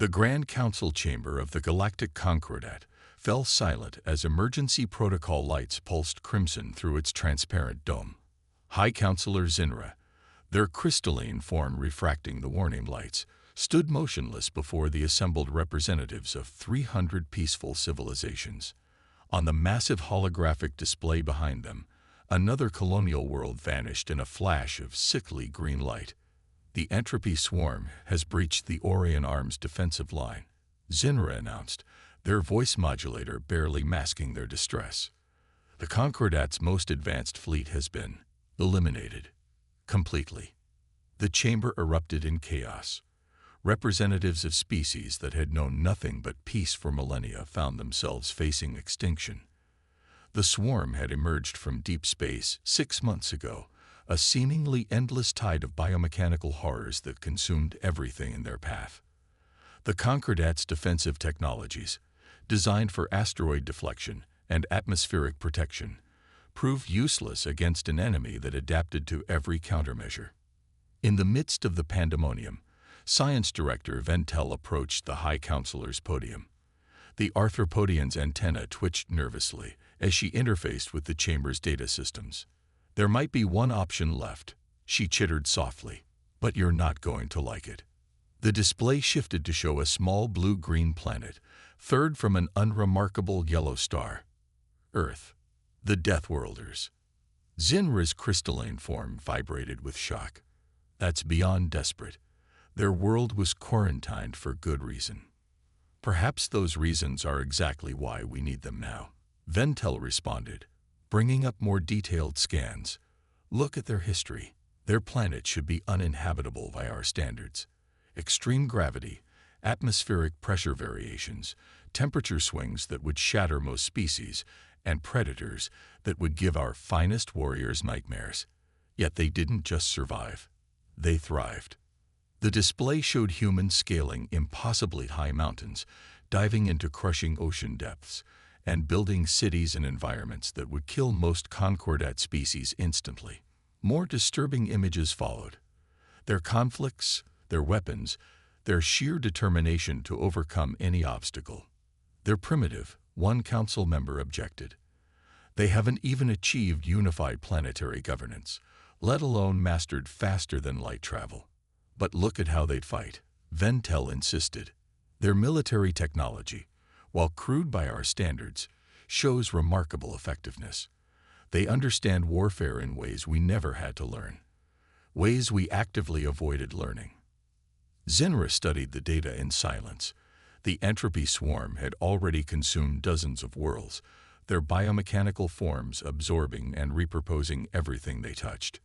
The Grand Council chamber of the Galactic Concordat fell silent as emergency protocol lights pulsed crimson through its transparent dome. High Counselor Zinra, their crystalline form refracting the warning lights, stood motionless before the assembled representatives of 300 peaceful civilizations. On the massive holographic display behind them, another colonial world vanished in a flash of sickly green light. The entropy swarm has breached the Orion Arms defensive line, Zinra announced, their voice modulator barely masking their distress. The Concordat's most advanced fleet has been eliminated. Completely. The chamber erupted in chaos. Representatives of species that had known nothing but peace for millennia found themselves facing extinction. The swarm had emerged from deep space 6 months ago, a seemingly endless tide of biomechanical horrors that consumed everything in their path. The Concordat's defensive technologies, designed for asteroid deflection and atmospheric protection, proved useless against an enemy that adapted to every countermeasure. In the midst of the pandemonium, Science Director Ventel approached the High Counselor's podium. The arthropodian's antenna twitched nervously as she interfaced with the chamber's data systems. "There might be one option left," she chittered softly, "but you're not going to like it." The display shifted to show a small blue-green planet, third from an unremarkable yellow star. Earth. The Deathworlders. Zinra's crystalline form vibrated with shock. That's beyond desperate. Their world was quarantined for good reason. Perhaps those reasons are exactly why we need them now, Ventel responded, bringing up more detailed scans. Look at their history. Their planet should be uninhabitable by our standards. Extreme gravity, atmospheric pressure variations, temperature swings that would shatter most species, and predators that would give our finest warriors nightmares. Yet they didn't just survive. They thrived. The display showed humans scaling impossibly high mountains, diving into crushing ocean depths, and building cities and environments that would kill most Concordat species instantly. More disturbing images followed. Their conflicts, their weapons, their sheer determination to overcome any obstacle. "They're primitive," one council member objected. "They haven't even achieved unified planetary governance, let alone mastered faster-than-light travel." "But look at how they'd fight," Ventel insisted. "Their military technology, while crude by our standards, shows remarkable effectiveness. They understand warfare in ways we never had to learn, ways we actively avoided learning." Zinra studied the data in silence. The entropy swarm had already consumed dozens of worlds, their biomechanical forms absorbing and repurposing everything they touched.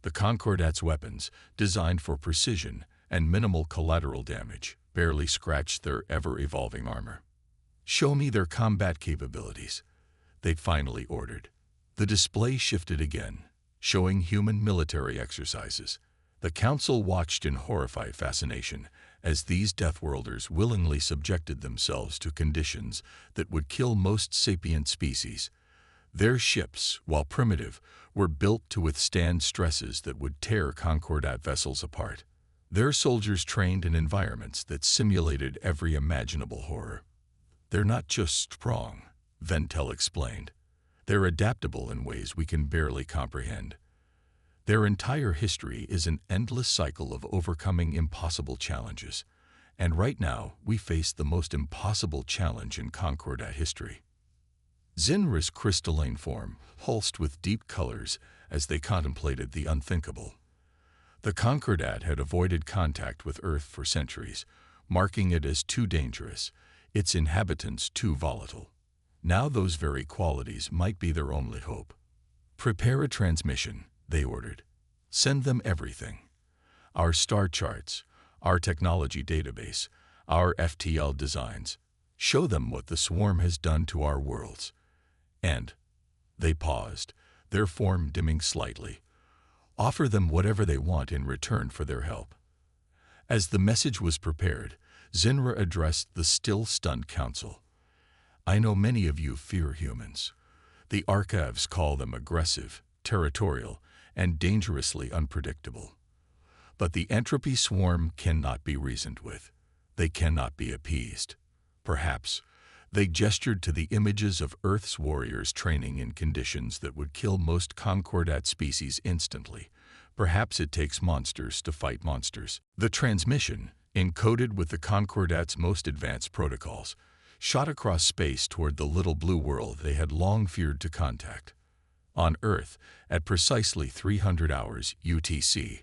The Concordat's weapons, designed for precision and minimal collateral damage, barely scratched their ever-evolving armor. "Show me their combat capabilities," they'd finally ordered. The display shifted again, showing human military exercises. The council watched in horrified fascination as these Deathworlders willingly subjected themselves to conditions that would kill most sapient species. Their ships, while primitive, were built to withstand stresses that would tear Concordat vessels apart. Their soldiers trained in environments that simulated every imaginable horror. "They're not just strong," Ventel explained. "They're adaptable in ways we can barely comprehend. Their entire history is an endless cycle of overcoming impossible challenges. And right now, we face the most impossible challenge in Concordat history." Zinra's crystalline form pulsed with deep colors as they contemplated the unthinkable. The Concordat had avoided contact with Earth for centuries, marking it as too dangerous, its inhabitants too volatile. Now those very qualities might be their only hope. "Prepare a transmission," they ordered. "Send them everything. Our star charts, our technology database, our FTL designs. Show them what the swarm has done to our worlds. And," they paused, their form dimming slightly, "offer them whatever they want in return for their help." As the message was prepared, Zinra addressed the still stunned council. "I know many of you fear humans. The archives call them aggressive, territorial, and dangerously unpredictable. But the entropy swarm cannot be reasoned with. They cannot be appeased. Perhaps they gestured to the images of Earth's warriors training in conditions that would kill most Concordat species instantly. Perhaps it takes monsters to fight monsters. The transmission, encoded with the Concordat's most advanced protocols, shot across space toward the little blue world they had long feared to contact. On Earth, at precisely 300 hours UTC,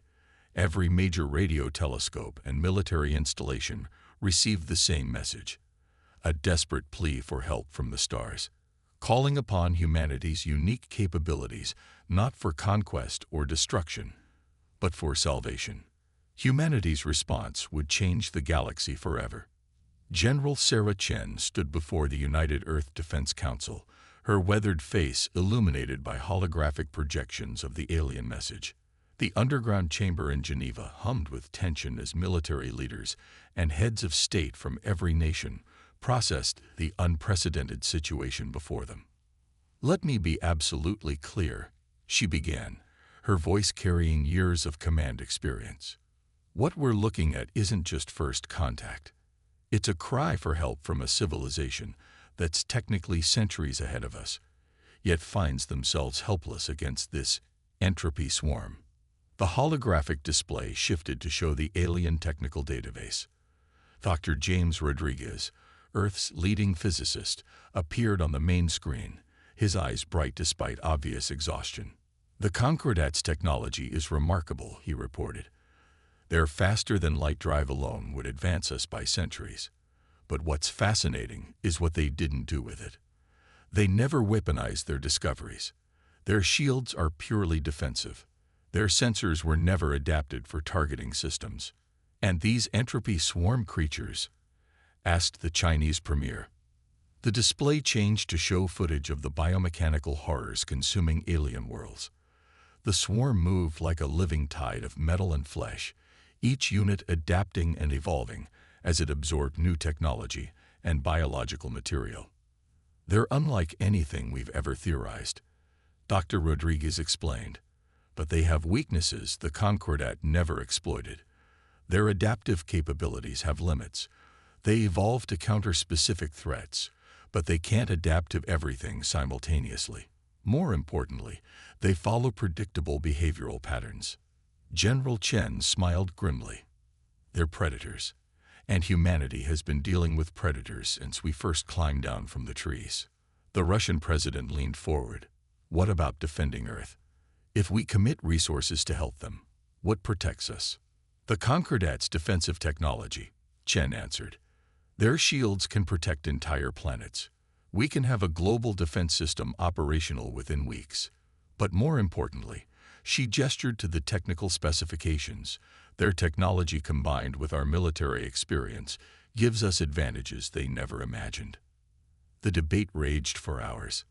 every major radio telescope and military installation received the same message, a desperate plea for help from the stars, calling upon humanity's unique capabilities not for conquest or destruction, but for salvation. Humanity's response would change the galaxy forever. General Sarah Chen stood before the United Earth Defense Council, her weathered face illuminated by holographic projections of the alien message. The underground chamber in Geneva hummed with tension as military leaders and heads of state from every nation processed the unprecedented situation before them. "Let me be absolutely clear," she began, her voice carrying years of command experience. "What we're looking at isn't just first contact. It's a cry for help from a civilization that's technically centuries ahead of us, yet finds themselves helpless against this entropy swarm." The holographic display shifted to show the alien technical database. Dr. James Rodriguez, Earth's leading physicist, appeared on the main screen, his eyes bright despite obvious exhaustion. "The Concordat's technology is remarkable," he reported. "Their faster-than-light drive alone would advance us by centuries. But what's fascinating is what they didn't do with it. They never weaponized their discoveries. Their shields are purely defensive. Their sensors were never adapted for targeting systems. And these entropy swarm creatures?" asked the Chinese premier. The display changed to show footage of the biomechanical horrors consuming alien worlds. The swarm moved like a living tide of metal and flesh, each unit adapting and evolving as it absorbed new technology and biological material. "They're unlike anything we've ever theorized," Dr. Rodriguez explained. "But they have weaknesses the Concordat never exploited. Their adaptive capabilities have limits. They evolve to counter specific threats, but they can't adapt to everything simultaneously. More importantly, they follow predictable behavioral patterns." General Chen smiled grimly. "They're predators, and humanity has been dealing with predators since we first climbed down from the trees." The Russian president leaned forward. "What about defending Earth? If we commit resources to help them, what protects us?" "The Concordat's defensive technology," Chen answered. "Their shields can protect entire planets. We can have a global defense system operational within weeks. But more importantly," she gestured to the technical specifications, "their technology combined with our military experience gives us advantages they never imagined." The debate raged for hours.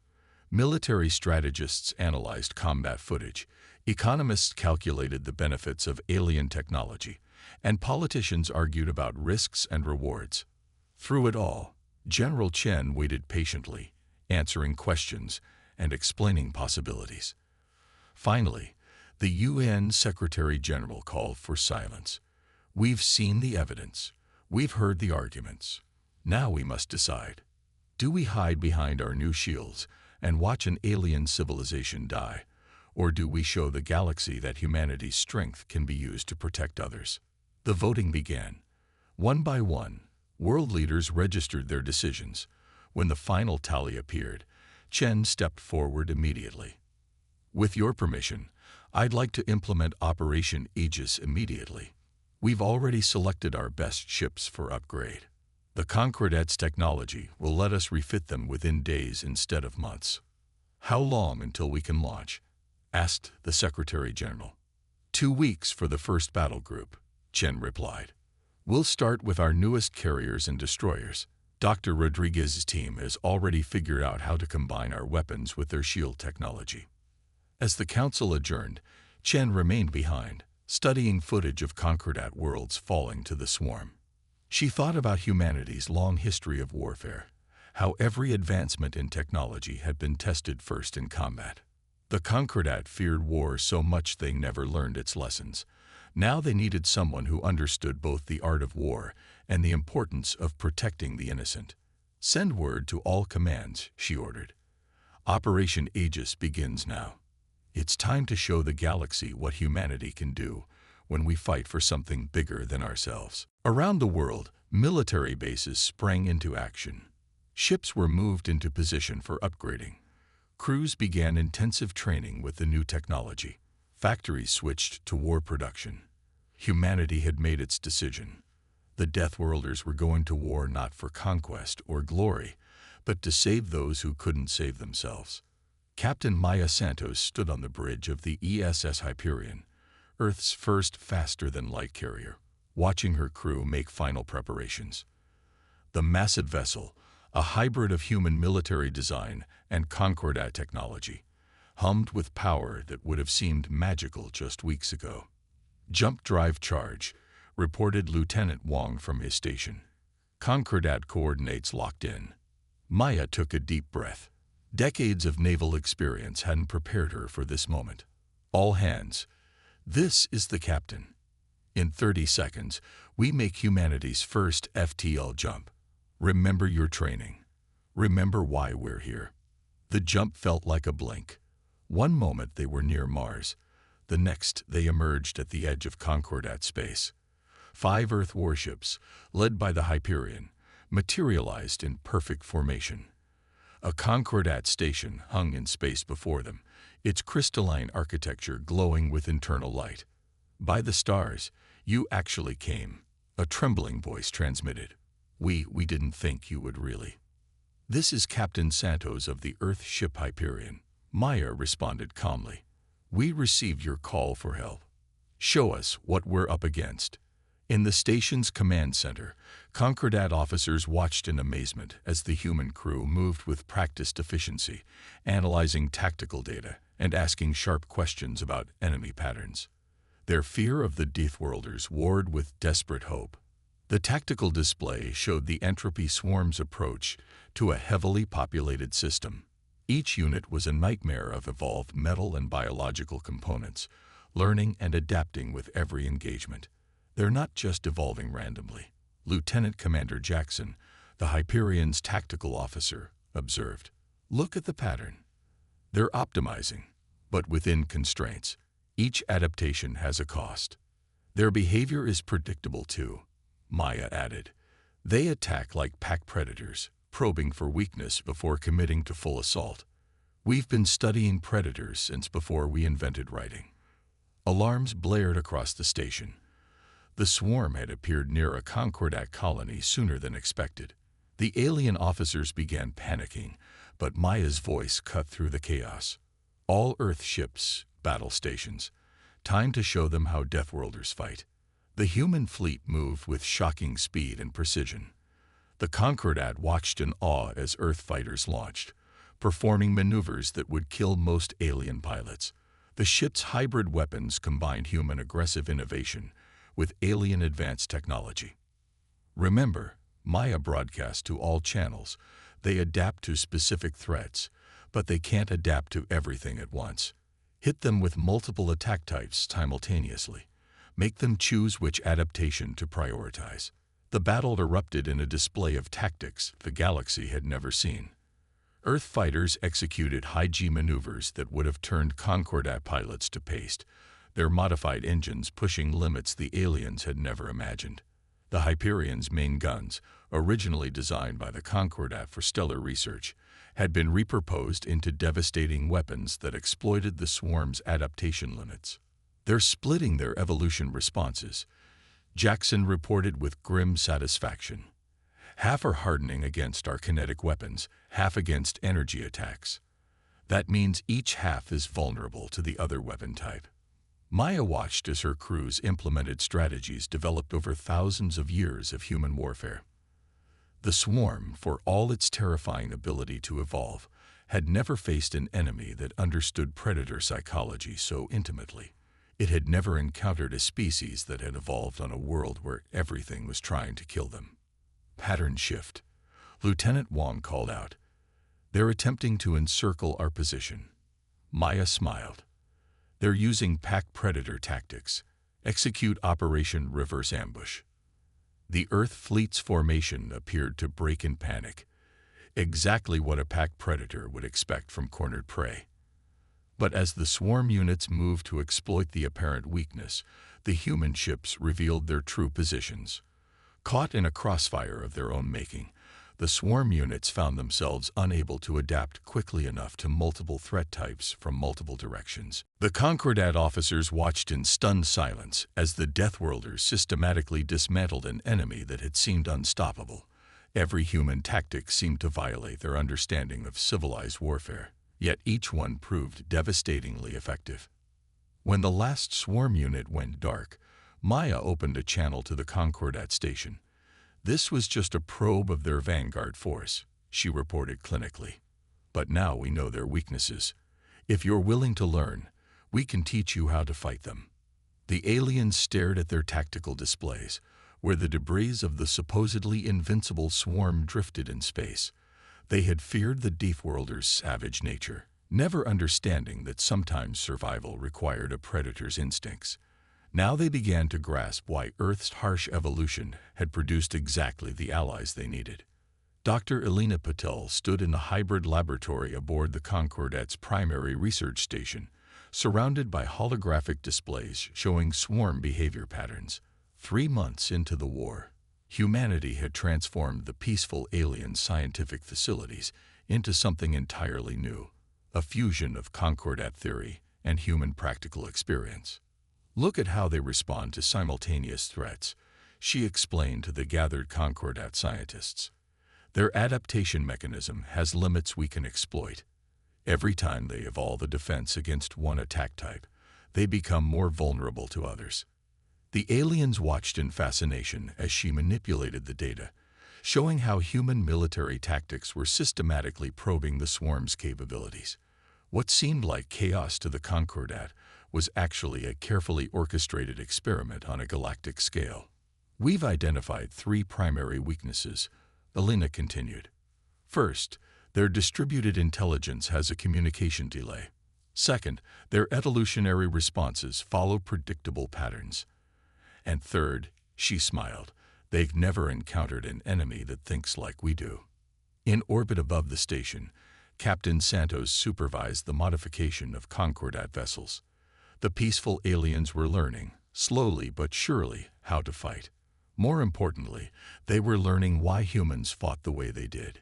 Military strategists analyzed combat footage, economists calculated the benefits of alien technology, and politicians argued about risks and rewards. Through it all, General Chen waited patiently, answering questions and explaining possibilities. Finally, the UN Secretary General called for silence. "We've seen the evidence. We've heard the arguments. Now we must decide. Do we hide behind our new shields and watch an alien civilization die, or do we show the galaxy that humanity's strength can be used to protect others?" The voting began. One by one, world leaders registered their decisions. When the final tally appeared, Chen stepped forward immediately. "With your permission, I'd like to implement Operation Aegis immediately. We've already selected our best ships for upgrade. The Concordat's technology will let us refit them within days instead of months." "How long until we can launch?" asked the Secretary General. 2 weeks for the first battle group," Chen replied. "We'll start with our newest carriers and destroyers. Dr. Rodriguez's team has already figured out how to combine our weapons with their shield technology." As the council adjourned, Chen remained behind, studying footage of Concordat worlds falling to the swarm. She thought about humanity's long history of warfare, how every advancement in technology had been tested first in combat. The Concordat feared war so much they never learned its lessons. Now they needed someone who understood both the art of war and the importance of protecting the innocent. "Send word to all commands," she ordered. "Operation Aegis begins now. It's time to show the galaxy what humanity can do when we fight for something bigger than ourselves." Around the world, military bases sprang into action. Ships were moved into position for upgrading. Crews began intensive training with the new technology. Factories switched to war production. Humanity had made its decision. The Deathworlders were going to war not for conquest or glory, but to save those who couldn't save themselves. Captain Maya Santos stood on the bridge of the ESS Hyperion, Earth's first faster-than-light carrier, watching her crew make final preparations. The massive vessel, a hybrid of human military design and Concordat technology, hummed with power that would have seemed magical just weeks ago. "Jump drive charge," reported Lieutenant Wong from his station. "Concordat coordinates locked in." Maya took a deep breath. Decades of naval experience hadn't prepared her for this moment. "All hands. This is the captain. In 30 seconds, we make humanity's first FTL jump. Remember your training. Remember why we're here." The jump felt like a blink. One moment they were near Mars. The next they emerged at the edge of Concordat space. 5 Earth warships, led by the Hyperion, materialized in perfect formation. A Concordat station hung in space before them, its crystalline architecture glowing with internal light. "By the stars, you actually came," a trembling voice transmitted. We didn't think you would really." "This is Captain Santos of the Earth ship Hyperion," Maya responded calmly. "We received your call for help. Show us what we're up against." In the station's command center, Concordat officers watched in amazement as the human crew moved with practiced efficiency, analyzing tactical data and asking sharp questions about enemy patterns. Their fear of the Deathworlders warred with desperate hope. The tactical display showed the entropy swarm's approach to a heavily populated system. Each unit was a nightmare of evolved metal and biological components, learning and adapting with every engagement. "They're not just evolving randomly," Lieutenant Commander Jackson, the Hyperion's tactical officer, observed. "Look at the pattern. They're optimizing, but within constraints. Each adaptation has a cost." "Their behavior is predictable too," Maya added. "They attack like pack predators, probing for weakness before committing to full assault. We've been studying predators since before we invented writing." Alarms blared across the station. The swarm had appeared near a Concordat colony sooner than expected. The alien officers began panicking, but Maya's voice cut through the chaos. "All Earth ships, battle stations. Time to show them how Deathworlders fight." The human fleet moved with shocking speed and precision. The Concordat watched in awe as Earth fighters launched, performing maneuvers that would kill most alien pilots. The ship's hybrid weapons combined human aggressive innovation with alien advanced technology. "Remember," Maya broadcast to all channels, "they adapt to specific threats, but they can't adapt to everything at once. Hit them with multiple attack types simultaneously. Make them choose which adaptation to prioritize." The battle erupted in a display of tactics the galaxy had never seen. Earth fighters executed high-G maneuvers that would have turned Concordat pilots to paste, their modified engines pushing limits the aliens had never imagined. The Hyperion's main guns, originally designed by the Concordat for stellar research, had been repurposed into devastating weapons that exploited the swarm's adaptation limits. "They're splitting their evolution responses," Jackson reported with grim satisfaction. "Half are hardening against our kinetic weapons, half against energy attacks. That means each half is vulnerable to the other weapon type." Maya watched as her crews implemented strategies developed over thousands of years of human warfare. The swarm, for all its terrifying ability to evolve, had never faced an enemy that understood predator psychology so intimately. It had never encountered a species that had evolved on a world where everything was trying to kill them. "Pattern shift," Lieutenant Wong called out. "They're attempting to encircle our position." Maya smiled. "They're using pack predator tactics. Execute Operation Reverse Ambush." The Earth fleet's formation appeared to break in panic, exactly what a pack predator would expect from cornered prey. But as the swarm units moved to exploit the apparent weakness, the human ships revealed their true positions. Caught in a crossfire of their own making, the swarm units found themselves unable to adapt quickly enough to multiple threat types from multiple directions. The Concordat officers watched in stunned silence as the Deathworlders systematically dismantled an enemy that had seemed unstoppable. Every human tactic seemed to violate their understanding of civilized warfare, yet each one proved devastatingly effective. When the last swarm unit went dark, Maya opened a channel to the Concordat station. This was just a probe of their vanguard force, she reported clinically. But now we know their weaknesses. If you're willing to learn, we can teach you how to fight them. The aliens stared at their tactical displays, where the debris of the supposedly invincible swarm drifted in space. They had feared the Deathworlders' savage nature, never understanding that sometimes survival required a predator's instincts. Now they began to grasp why Earth's harsh evolution had produced exactly the allies they needed. Dr. Elena Patel stood in the hybrid laboratory aboard the Concordat's primary research station, surrounded by holographic displays showing swarm behavior patterns. 3 months into the war, humanity had transformed the peaceful alien scientific facilities into something entirely new, a fusion of Concordat theory and human practical experience. Look at how they respond to simultaneous threats, she explained to the gathered Concordat scientists. Their adaptation mechanism has limits we can exploit. Every time they evolve a defense against one attack type, they become more vulnerable to others. The aliens watched in fascination as she manipulated the data, showing how human military tactics were systematically probing the swarm's capabilities. What seemed like chaos to the Concordat was actually a carefully orchestrated experiment on a galactic scale. We've identified 3 primary weaknesses, Elena continued. First, their distributed intelligence has a communication delay. Second, their evolutionary responses follow predictable patterns. And third, she smiled, they've never encountered an enemy that thinks like we do. In orbit above the station, Captain Santos supervised the modification of Concordat vessels. The peaceful aliens were learning, slowly but surely, how to fight. More importantly, they were learning why humans fought the way they did.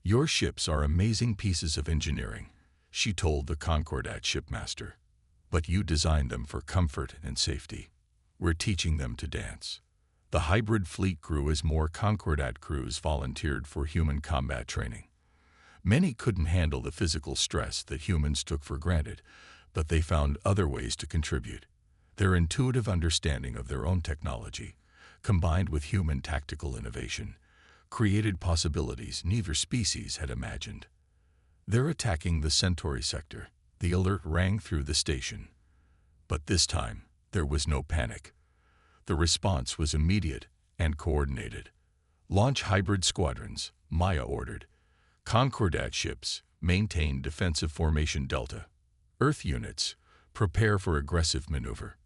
Your ships are amazing pieces of engineering, she told the Concordat shipmaster. But you designed them for comfort and safety. We're teaching them to dance. The hybrid fleet grew as more Concordat crews volunteered for human combat training. Many couldn't handle the physical stress that humans took for granted, but they found other ways to contribute. Their intuitive understanding of their own technology, combined with human tactical innovation, created possibilities neither species had imagined. They're attacking the Centauri sector. The alert rang through the station. But this time, there was no panic. The response was immediate and coordinated. Launch hybrid squadrons, Maya ordered. Concordat ships, maintain defensive formation delta. Earth units, prepare for aggressive maneuver.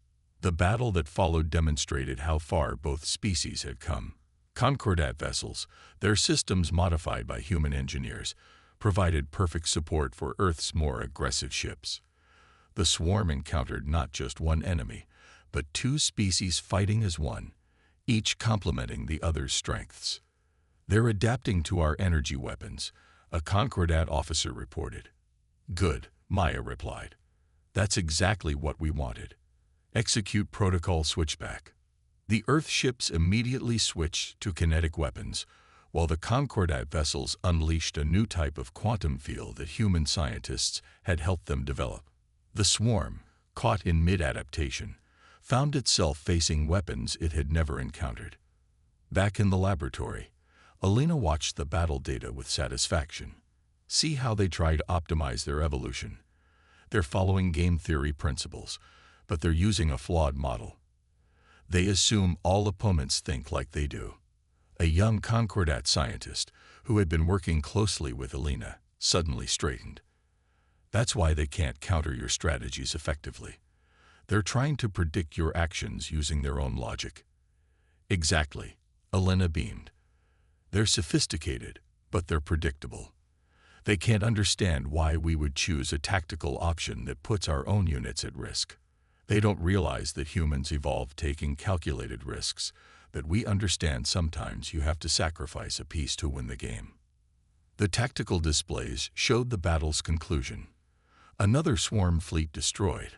The battle that followed demonstrated how far both species had come. Concordat vessels, their systems modified by human engineers, provided perfect support for Earth's more aggressive ships. The swarm encountered not just one enemy, but 2 species fighting as one, each complementing the other's strengths. They're adapting to our energy weapons, a Concordat officer reported. Good, Maya replied. That's exactly what we wanted. Execute protocol switchback. The Earth ships immediately switched to kinetic weapons, while the Concordat vessels unleashed a new type of quantum field that human scientists had helped them develop. The swarm, caught in mid-adaptation, found itself facing weapons it had never encountered. Back in the laboratory, Elena watched the battle data with satisfaction. See how they try to optimize their evolution. They're following game theory principles, but they're using a flawed model. They assume all opponents think like they do. A young Concordat scientist, who had been working closely with Elena, suddenly straightened. That's why they can't counter your strategies effectively. They're trying to predict your actions using their own logic. Exactly, Elena beamed. They're sophisticated, but they're predictable. They can't understand why we would choose a tactical option that puts our own units at risk. They don't realize that humans evolved taking calculated risks, that we understand sometimes you have to sacrifice a piece to win the game. The tactical displays showed the battle's conclusion. Another swarm fleet destroyed,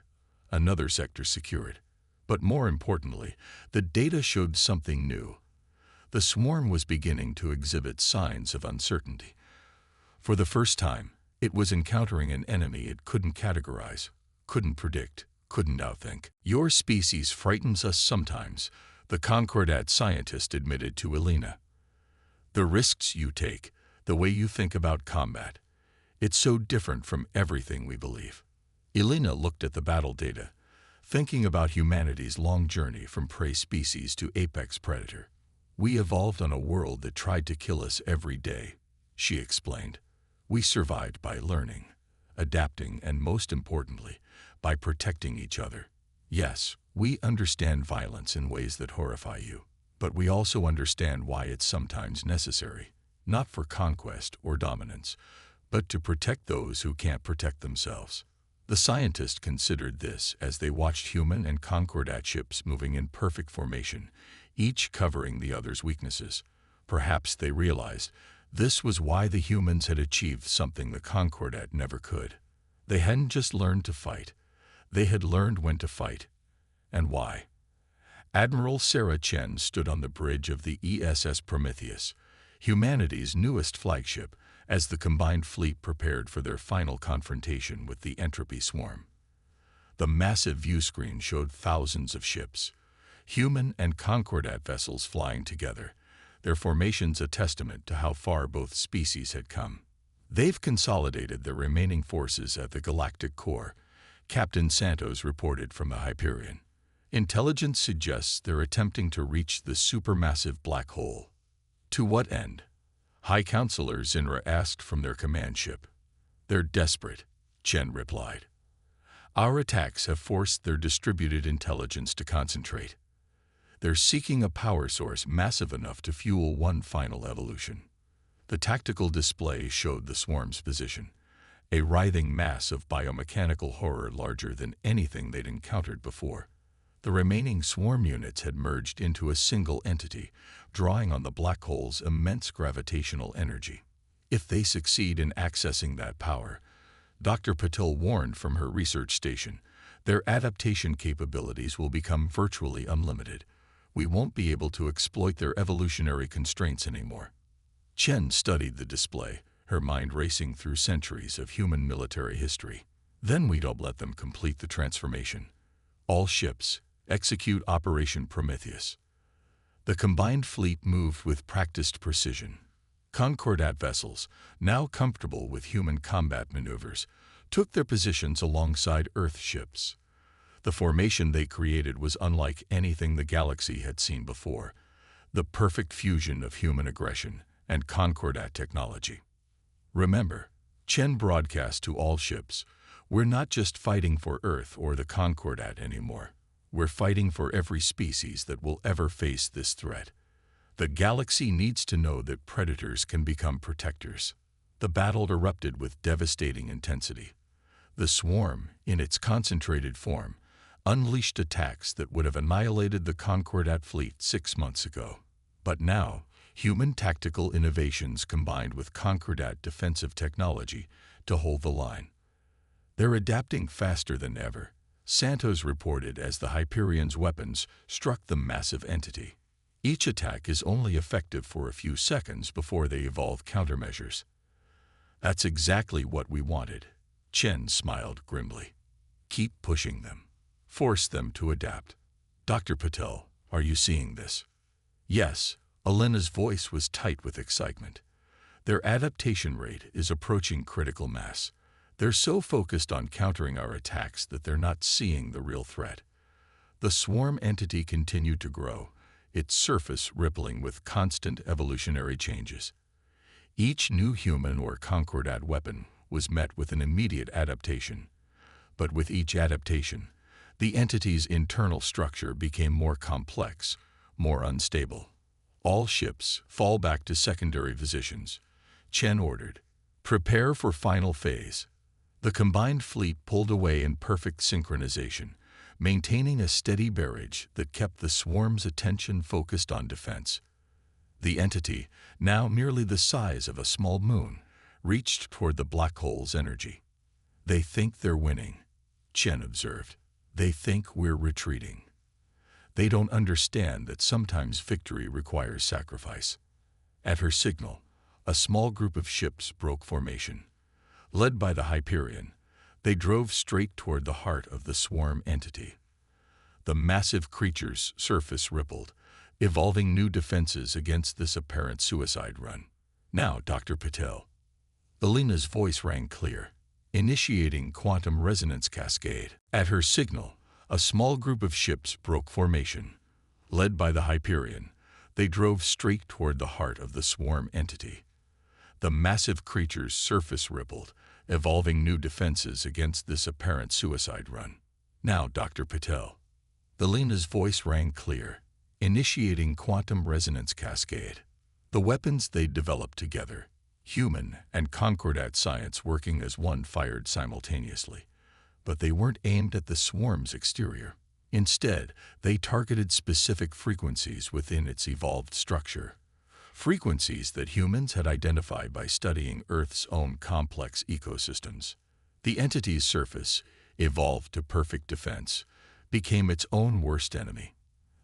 another sector secured. But more importantly, the data showed something new. The swarm was beginning to exhibit signs of uncertainty. For the first time, it was encountering an enemy it couldn't categorize, couldn't predict, couldn't outthink. Your species frightens us sometimes, the Concordat scientist admitted to Elena. The risks you take, the way you think about combat, it's so different from everything we believe. Elena looked at the battle data, thinking about humanity's long journey from prey species to apex predator. We evolved on a world that tried to kill us every day, she explained. We survived by learning, adapting, and most importantly, by protecting each other. Yes, we understand violence in ways that horrify you, but we also understand why it's sometimes necessary, not for conquest or dominance, but to protect those who can't protect themselves. The scientist considered this as they watched human and Concordat ships moving in perfect formation, each covering the other's weaknesses. Perhaps they realized this was why the humans had achieved something the Concordat never could. They hadn't just learned to fight, they had learned when to fight, and why. Admiral Sarah Chen stood on the bridge of the ESS Prometheus, humanity's newest flagship, as the combined fleet prepared for their final confrontation with the entropy swarm. The massive viewscreen showed thousands of ships, human and Concordat vessels flying together, their formations a testament to how far both species had come. They've consolidated their remaining forces at the Galactic core, Captain Santos reported from the Hyperion. Intelligence suggests they're attempting to reach the supermassive black hole. To what end? High Counselor Zinra asked from their command ship. They're desperate, Chen replied. Our attacks have forced their distributed intelligence to concentrate. They're seeking a power source massive enough to fuel one final evolution. The tactical display showed the swarm's position, a writhing mass of biomechanical horror larger than anything they'd encountered before. The remaining swarm units had merged into a single entity, drawing on the black hole's immense gravitational energy. If they succeed in accessing that power, Dr. Patil warned from her research station, their adaptation capabilities will become virtually unlimited. We won't be able to exploit their evolutionary constraints anymore. Chen studied the display, her mind racing through centuries of human military history. Then we don't let them complete the transformation. All ships, execute Operation Prometheus. The combined fleet moved with practiced precision. Concordat vessels, now comfortable with human combat maneuvers, took their positions alongside Earth ships. The formation they created was unlike anything the galaxy had seen before, the perfect fusion of human aggression and Concordat technology. Remember, Chen broadcast to all ships, we're not just fighting for Earth or the Concordat anymore. We're fighting for every species that will ever face this threat. The galaxy needs to know that predators can become protectors. The battle erupted with devastating intensity. The swarm, in its concentrated form, unleashed attacks that would have annihilated the Concordat fleet 6 months ago. But now, human tactical innovations combined with Concordat defensive technology to hold the line. They're adapting faster than ever, Santos reported as the Hyperion's weapons struck the massive entity. Each attack is only effective for a few seconds before they evolve countermeasures. That's exactly what we wanted, Chen smiled grimly. Keep pushing them. Force them to adapt. Dr. Patel, are you seeing this? Yes, Elena's voice was tight with excitement. Their adaptation rate is approaching critical mass. They're so focused on countering our attacks that they're not seeing the real threat. The swarm entity continued to grow, its surface rippling with constant evolutionary changes. Each new human or Concordat weapon was met with an immediate adaptation. But with each adaptation, the entity's internal structure became more complex, more unstable. All ships fall back to secondary positions. Chen ordered, "Prepare for final phase." The combined fleet pulled away in perfect synchronization, maintaining a steady barrage that kept the swarm's attention focused on defense. The entity, now merely the size of a small moon, reached toward the black hole's energy. "They think they're winning," Chen observed. "They think we're retreating. They don't understand that sometimes victory requires sacrifice." At her signal, a small group of ships broke formation. Led by the Hyperion, they drove straight toward the heart of the swarm entity. The massive creature's surface rippled, evolving new defenses against this apparent suicide run. "Now, Dr. Patel." Alina's voice rang clear, initiating quantum resonance cascade. At her signal, a small group of ships broke formation. Led by the Hyperion, they drove straight toward the heart of the swarm entity. The massive creature's surface rippled, evolving new defenses against this apparent suicide run. "Now, Dr. Patel." Alina's voice rang clear, initiating quantum resonance cascade. The weapons they'd developed together, human and Concordat science working as one, fired simultaneously. But they weren't aimed at the swarm's exterior. Instead, they targeted specific frequencies within its evolved structure. Frequencies that humans had identified by studying Earth's own complex ecosystems. The entity's surface, evolved to perfect defense, became its own worst enemy.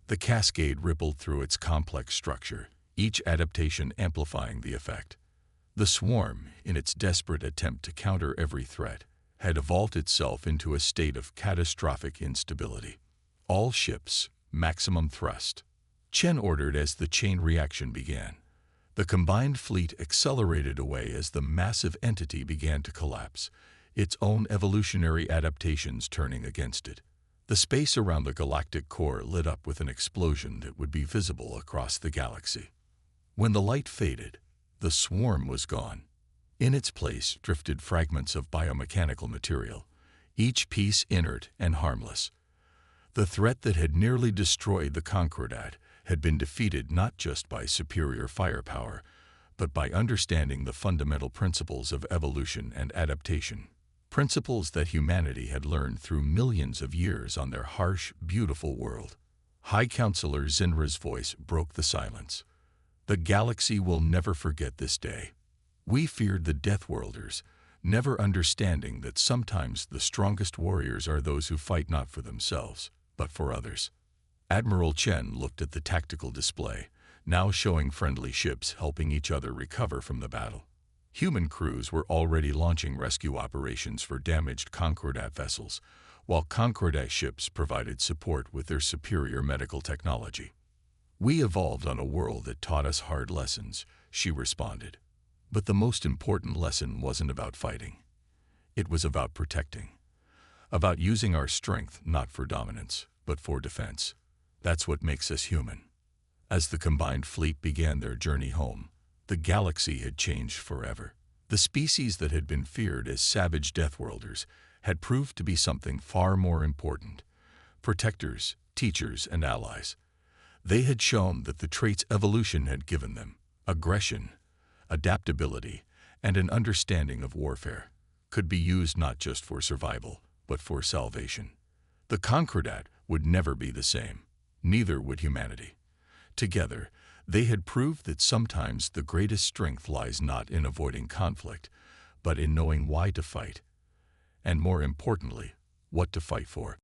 The cascade rippled through its complex structure, each adaptation amplifying the effect. The swarm, in its desperate attempt to counter every threat, had evolved itself into a state of catastrophic instability. "All ships, maximum thrust," Chen ordered as the chain reaction began. The combined fleet accelerated away as the massive entity began to collapse, its own evolutionary adaptations turning against it. The space around the galactic core lit up with an explosion that would be visible across the galaxy. When the light faded, the swarm was gone. In its place drifted fragments of biomechanical material, each piece inert and harmless. The threat that had nearly destroyed the Concordat had been defeated not just by superior firepower, but by understanding the fundamental principles of evolution and adaptation. Principles that humanity had learned through millions of years on their harsh, beautiful world. High Counselor Zinra's voice broke the silence. "The galaxy will never forget this day. We feared the Deathworlders, never understanding that sometimes the strongest warriors are those who fight not for themselves, but for others." Admiral Chen looked at the tactical display, now showing friendly ships helping each other recover from the battle. Human crews were already launching rescue operations for damaged Concordat vessels, while Concordat ships provided support with their superior medical technology. "We evolved on a world that taught us hard lessons," she responded. "But the most important lesson wasn't about fighting. It was about protecting. About using our strength not for dominance, but for defense. That's what makes us human." As the combined fleet began their journey home, the galaxy had changed forever. The species that had been feared as savage Deathworlders had proved to be something far more important. Protectors, teachers, and allies. They had shown that the traits evolution had given them, aggression, adaptability, and an understanding of warfare, could be used not just for survival, but for salvation. The Concordat would never be the same. Neither would humanity. Together, they had proved that sometimes the greatest strength lies not in avoiding conflict, but in knowing why to fight, and more importantly, what to fight for.